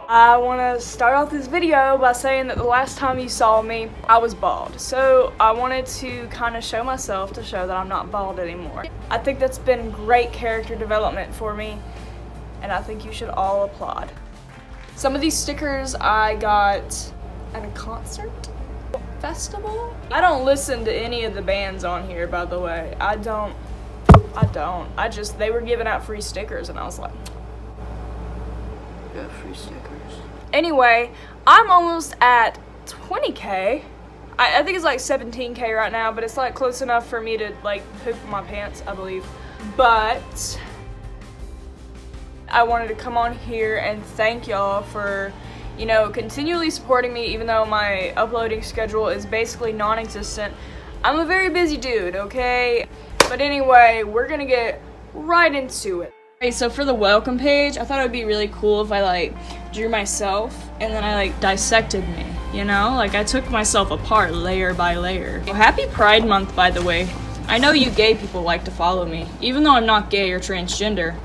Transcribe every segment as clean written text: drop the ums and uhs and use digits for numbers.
I want to start off this video by saying that the last time you saw me, I was bald. So I wanted to kind of show myself to show that I'm not bald anymore. I think that's been great character development for me, and I think you should all applaud. Some of these stickers I got at a concert festival. I don't listen to any of the bands on here, by the way. I don't. They were giving out free stickers, and I was like, yeah, free stickers. Anyway, I'm almost at 20K. I think it's like 17K right now, but it's like close enough for me to like poop my pants, I believe. But I wanted to come on here and thank y'all for, you know, continually supporting me, even though my uploading schedule is basically non-existent. I'm a very busy dude, okay? But anyway, we're gonna get right into it. Okay, so for the welcome page, I thought it would be really cool if I like drew myself and then I like dissected me, you know? Like I took myself apart layer by layer. Well, happy Pride Month, by the way. I know you gay people like to follow me, even though I'm not gay or transgender.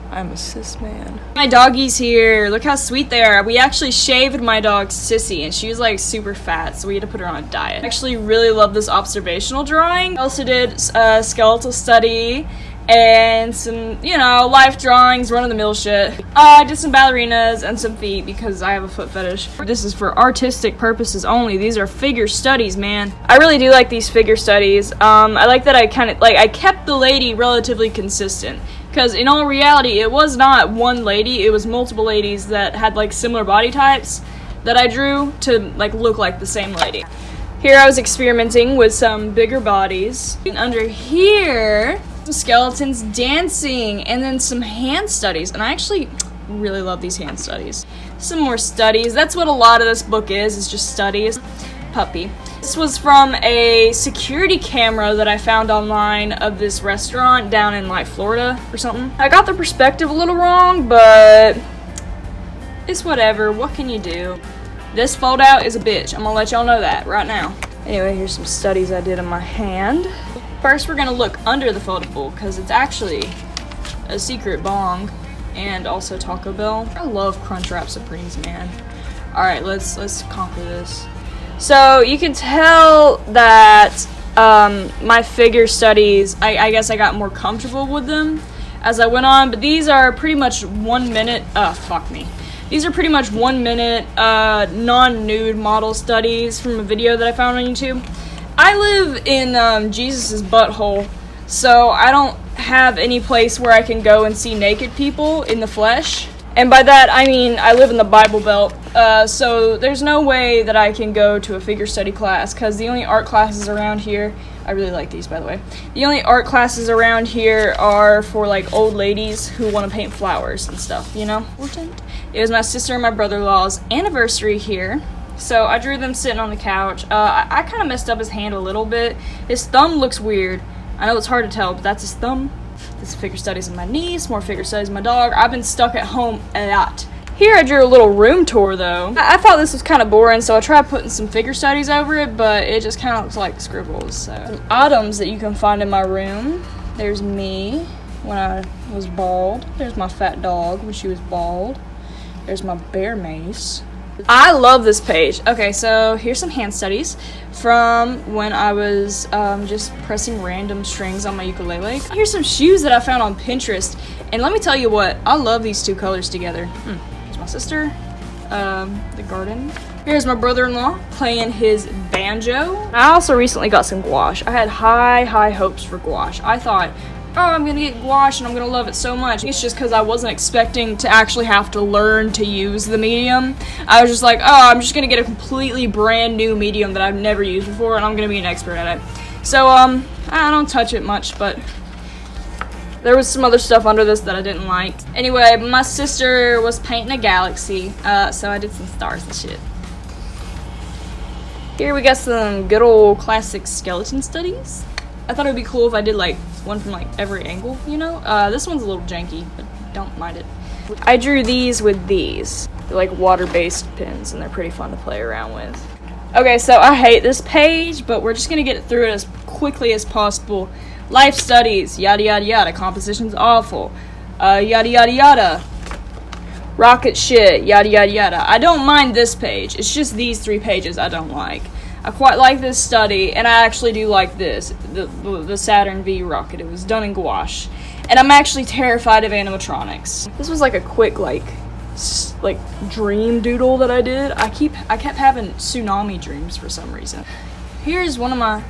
I'm a cis man. My doggies here. Look how sweet they are. We actually shaved my dog Sissy, and she was like super fat, so we had to put her on a diet. I actually really love this observational drawing. I also did a skeletal study and some, you know, life drawings, run-of-the-mill shit. I did some ballerinas and some feet because I have a foot fetish. This is for artistic purposes only. These are figure studies, man. I really do like these figure studies. I like that I kept the lady relatively consistent. Because in all reality, it was not one lady, it was multiple ladies that had like similar body types that I drew to like look like the same lady. Here I was experimenting with some bigger bodies. And under here, some skeletons dancing, and then some hand studies. And I actually really love these hand studies. Some more studies. That's what a lot of this book is just studies. Puppy. This was from a security camera that I found online of this restaurant down in like Florida or something. I got the perspective a little wrong, but it's whatever. What can you do? This fold out is a bitch. I'm gonna let y'all know that right now. Anyway, here's some studies I did in my hand. First, we're gonna look under the foldable because it's actually a secret bong and also Taco Bell. I love Crunchwrap Supremes, man. All right, let's conquer this. So you can tell that my figure studies, I guess I got more comfortable with them as I went on, but these are pretty much 1 minute, These are pretty much 1 minute non-nude model studies from a video that I found on YouTube. I live in Jesus's butthole, so I don't have any place where I can go and see naked people in the flesh. And by that, I mean I live in the Bible Belt, so there's no way that I can go to a figure study class, because the only art classes around here, I really like these, by the way, the only art classes around here are for, like, old ladies who want to paint flowers and stuff, you know? It was my sister and my brother-in-law's anniversary here, so I drew them sitting on the couch. I kind of messed up his hand a little bit. His thumb looks weird. I know it's hard to tell, but that's his thumb. This figure studies of my niece, more figure studies of my dog. I've been stuck at home a lot. Here I drew a little room tour though. I thought this was kind of boring, so I tried putting some figure studies over it, but it just kind of looks like scribbles. So some items that you can find in my room. There's me when I was bald. There's my fat dog when she was bald. There's my bear mace. I love this page. Okay, so here's some hand studies from when I was just pressing random strings on my ukulele. Here's some shoes that I found on Pinterest, and let me tell you what, I love these two colors together. Here's my sister, the garden. Here's my brother-in-law playing his banjo. I also recently got some gouache. I had high hopes for gouache. I thought, oh, I'm gonna get gouache and I'm gonna love it so much. It's just because I wasn't expecting to actually have to learn to use the medium. I was just like, oh, I'm just gonna get a completely brand new medium that I've never used before, and I'm gonna be an expert at it. So, I don't touch it much, but there was some other stuff under this that I didn't like. Anyway, my sister was painting a galaxy, so I did some stars and shit. Here we got some good old classic skeleton studies. I thought it would be cool if I did like one from like every angle, you know? This one's a little janky, but don't mind it. I drew these with these. They're like water-based pens, and they're pretty fun to play around with. Okay, so I hate this page, but we're just gonna get through it as quickly as possible Life studies, yada yada yada. Composition's awful. Yada yada yada. Rocket shit, yada yada yada. I don't mind this page. It's just these 3 pages I don't like. I quite like this study, and I actually do like this, the Saturn V rocket. It was done in gouache. And I'm actually terrified of animatronics. This was like a quick like dream doodle that I did. I kept having tsunami dreams for some reason. Here's one of my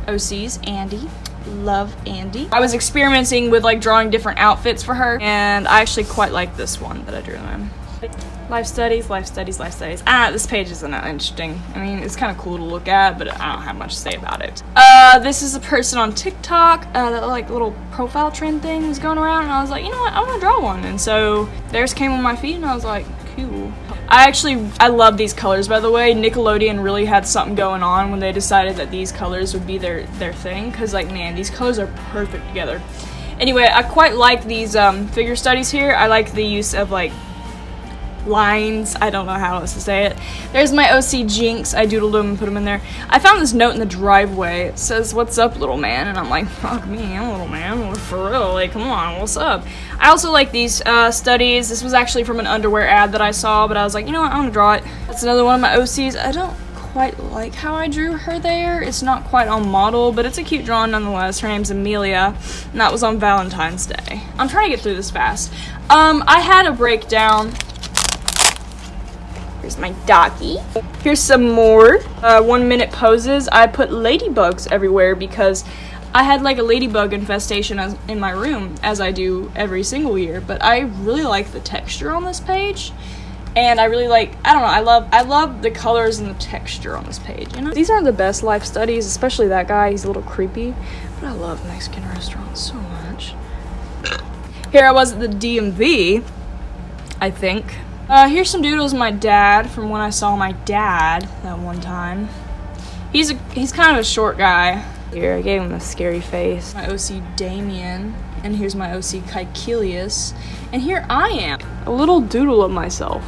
OCs, Andy. Love Andy. I was experimenting with like drawing different outfits for her, and I actually quite like this one that I drew them in. Life studies, life studies, life studies. This page isn't that interesting. I mean, it's kind of cool to look at, but I don't have much to say about it. This is a person on TikTok, that like little profile trend thing was going around, and I was like, you know what, I want to draw one. And so theirs came on my feed, and I was like, cool. I love these colors, by the way. Nickelodeon really had something going on when they decided that these colors would be their thing, because like, man, these colors are perfect together. Anyway, I quite like these figure studies here. I like the use of like lines. I don't know how else to say it. There's my OC Jinx. I doodled them and put them in there. I found this note in the driveway. It says, "What's up, little man?" And I'm like, fuck me, I'm a little man. Well, for real, like, come on, what's up? I also like these studies. This was actually from an underwear ad that I saw, but I was like, you know what, I'm gonna draw it. That's another one of my OCs. I don't quite like how I drew her there. It's not quite on model, but it's a cute drawing nonetheless. Her name's Amelia, and that was on Valentine's Day. I'm trying to get through this fast. I had a breakdown. Here's my doggy. Here's some more 1-minute poses. I put ladybugs everywhere because I had like a ladybug infestation in my room, as I do every single year. But I really like the texture on this page, and I really like, I don't know, I love the colors and the texture on this page. You know, these aren't the best life studies, especially that guy. He's a little creepy, but I love Mexican restaurants so much. Here I was at the DMV, I think. Here's some doodles of my dad from when I saw my dad that one time. He's kind of a short guy. Here, I gave him a scary face. My OC Damien, and here's my OC Caecilius, and here I am, a little doodle of myself.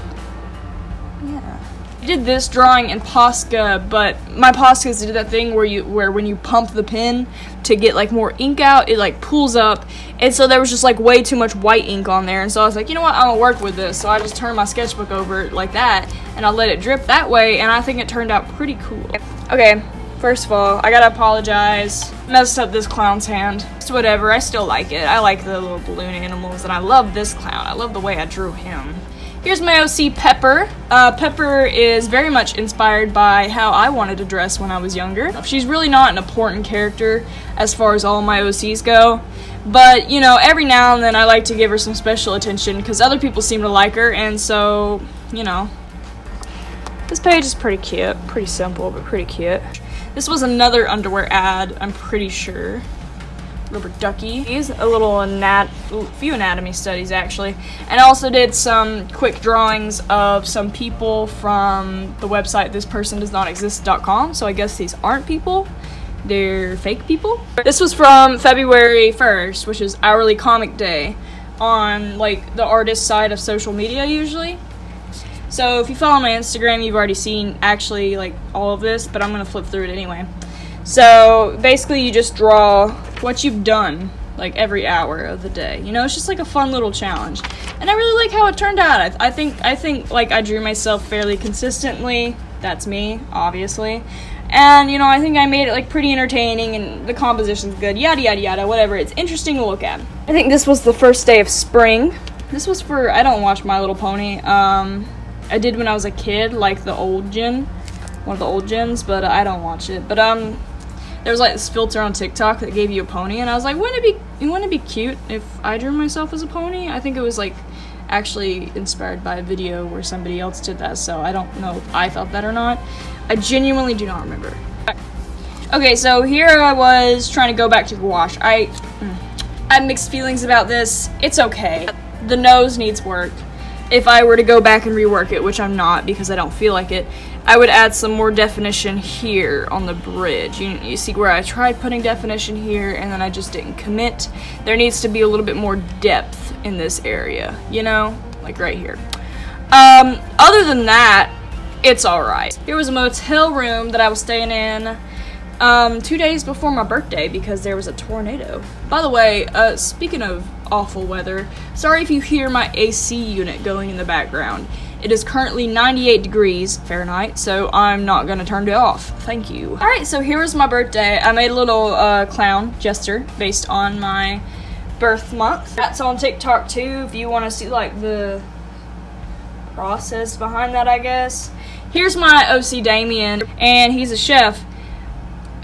Yeah. I did this drawing in Posca, but my Poscas did that thing where when you pump the pen to get like more ink out, it like pulls up, and so there was just like way too much white ink on there, and so I was like, you know what, I'm gonna work with this. So I just turned my sketchbook over like that, and I let it drip that way, and I think it turned out pretty cool. Okay, first of all, I gotta apologize. Messed up this clown's hand. It's whatever, I still like it. I like the little balloon animals, and I love this clown. I love the way I drew him. Here's my OC Pepper. Pepper is very much inspired by how I wanted to dress when I was younger. She's really not an important character as far as all my OCs go, but you know, every now and then I like to give her some special attention because other people seem to like her, and so, you know. This page is pretty cute, pretty simple, but pretty cute. This was another underwear ad, I'm pretty sure. Rubber ducky. He's a little few anatomy studies actually, and I also did some quick drawings of some people from the website thispersondoesnotexist.com. So I guess these aren't people, they're fake people. This was from February 1st, which is Hourly Comic Day, on like the artist side of social media usually. So if you follow my Instagram, you've already seen actually like all of this, but I'm gonna flip through it anyway. So basically you just draw what you've done like every hour of the day. You know, it's just like a fun little challenge. And I really like how it turned out. I think like I drew myself fairly consistently. That's me, obviously. And you know, I think I made it like pretty entertaining, and the composition's good, yada yada yada, whatever. It's interesting to look at. I think this was the first day of spring. This was for, I don't watch My Little Pony. I did when I was a kid, like the old gen, one of the old gens, but I don't watch it. But there was like this filter on TikTok that gave you a pony, and I was like, wouldn't it be cute if I drew myself as a pony? I think it was like actually inspired by a video where somebody else did that, so I don't know if I thought that or not. I genuinely do not remember. Okay, so here I was trying to go back to gouache. I have mixed feelings about this. It's okay. The nose needs work. If I were to go back and rework it, which I'm not because I don't feel like it, I would add some more definition here on the bridge. You see where I tried putting definition here and then I just didn't commit. There needs to be a little bit more depth in this area, you know, like right here. Other than that, it's alright. Here was a motel room that I was staying in. 2 days before my birthday because there was a tornado. By the way, speaking of awful weather, sorry if you hear my AC unit going in the background. It is currently 98 degrees Fahrenheit, so I'm not gonna turn it off. Thank you. Alright, so here was my birthday. I made a little clown jester based on my birth month. That's on TikTok too if you want to see like the process behind that, I guess. Here's my OC Damien, and he's a chef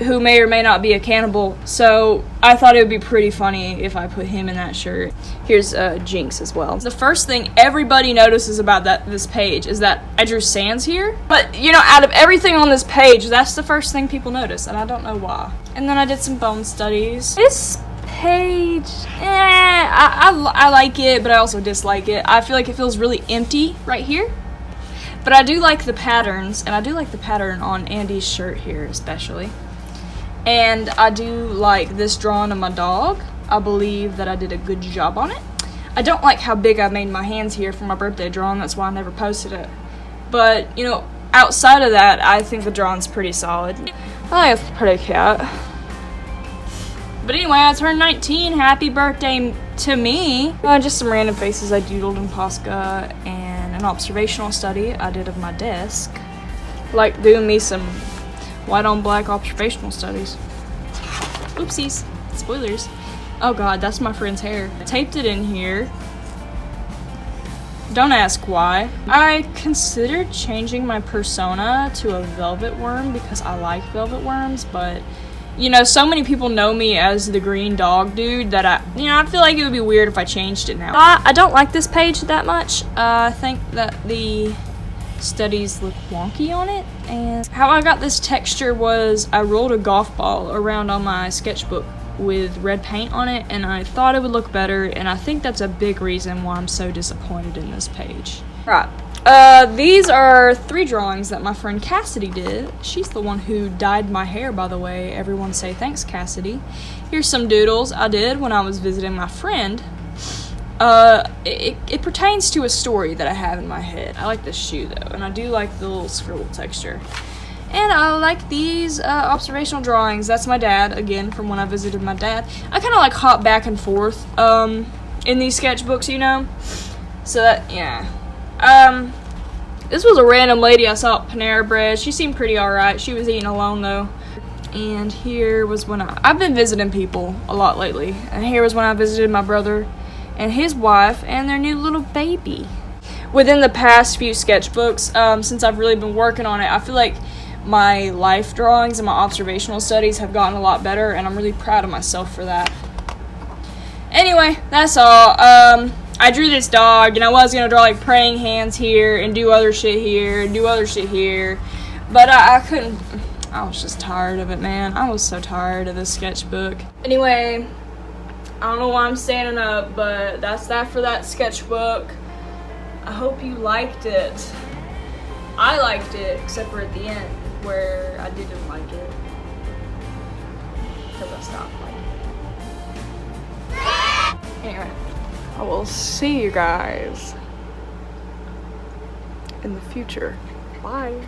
who may or may not be a cannibal, so I thought it would be pretty funny if I put him in that shirt. Here's Jinx as well. The first thing everybody notices about this page is that I drew sands here, but you know, out of everything on this page, that's the first thing people notice, and I don't know why. And then I did some bone studies. This page, I like it, but I also dislike it. I feel like it feels really empty right here. But I do like the patterns, and I do like the pattern on Andy's shirt here especially. And I do like this drawing of my dog. I believe that I did a good job on it. I don't like how big I made my hands here for my birthday drawing, that's why I never posted it. But, you know, outside of that, I think the drawing's pretty solid. I like a pretty cat. But anyway, I turned 19. Happy birthday to me. Just some random faces I doodled in Posca and an observational study I did of my desk. Like doing me some white on black observational studies. Oopsies. Spoilers. Oh god, that's my friend's hair. I taped it in here. Don't ask why. I considered changing my persona to a velvet worm because I like velvet worms, but you know, so many people know me as the green dog dude that I feel like it would be weird if I changed it now. I don't like this page that much. I think that the studies look wonky on it, and how I got this texture was I rolled a golf ball around on my sketchbook with red paint on it, and I thought it would look better, and I think that's a big reason why I'm so disappointed in this page. Right. These are 3 drawings that my friend Cassidy did. She's the one who dyed my hair, by the way. Everyone say thanks, Cassidy. Here's some doodles I did when I was visiting my friend. It pertains to a story that I have in my head. I like this shoe though, and I do like the little scribble texture. And I like these observational drawings. That's my dad, again, from when I visited my dad. I kind of like hop back and forth in these sketchbooks, you know? So that, yeah. This was a random lady I saw at Panera Bread. She seemed pretty alright. She was eating alone though. And here was when I've been visiting people a lot lately. And here was when I visited my brother and his wife and their new little baby. Within the past few sketchbooks, since I've really been working on it, I feel like my life drawings and my observational studies have gotten a lot better, and I'm really proud of myself for that. Anyway, that's all. I drew this dog, and I was gonna draw like praying hands here and do other shit here and do other shit here, but I couldn't. I was just tired of it, man. I was so tired of this sketchbook. Anyway, I don't know why I'm standing up, but that's that for that sketchbook. I hope you liked it. I liked it, except for at the end where I didn't like it because I stopped liking it. Anyway, I will see you guys in the future. Bye.